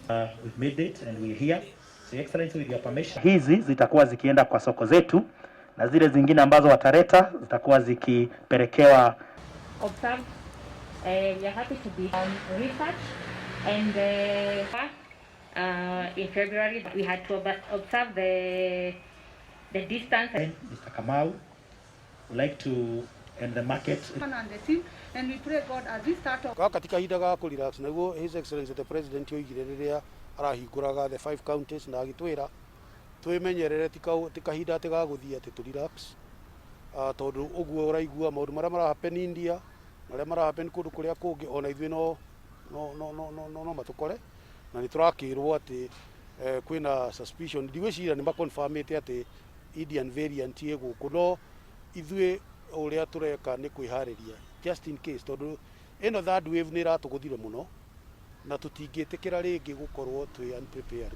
We've made it and we're here. So Excellency, with your permission, hizi zitakuwa zikienda kwa soko zetu na zile zingine ambazo wataleta zitakuwa zikipelekewa. Observe, we are happy to be on research and in February we had to observe the distance. Mr. Kamau would like to end the market and the team, and we pray God as we start off. Katika hinda ga ku relax naguo His Excellency the President yoigire riria arahinguraga the 5 counties na agitwira twimenyerere tikahinda ati ga guthii ati tu relax tondu uguo uraigua maundu maria mara happen India maria mara happen kundu kuria kungi ona ithui no matukore na ni turakirwo ati kwina suspicion ndiwicira ni maconfirmate ati Indian variant ye guku no ithui uria tureka ni kwihariria just in case tondu ino third wave ni iratuguthire muno na tutingitikira ringi gukorwo twi unprepared.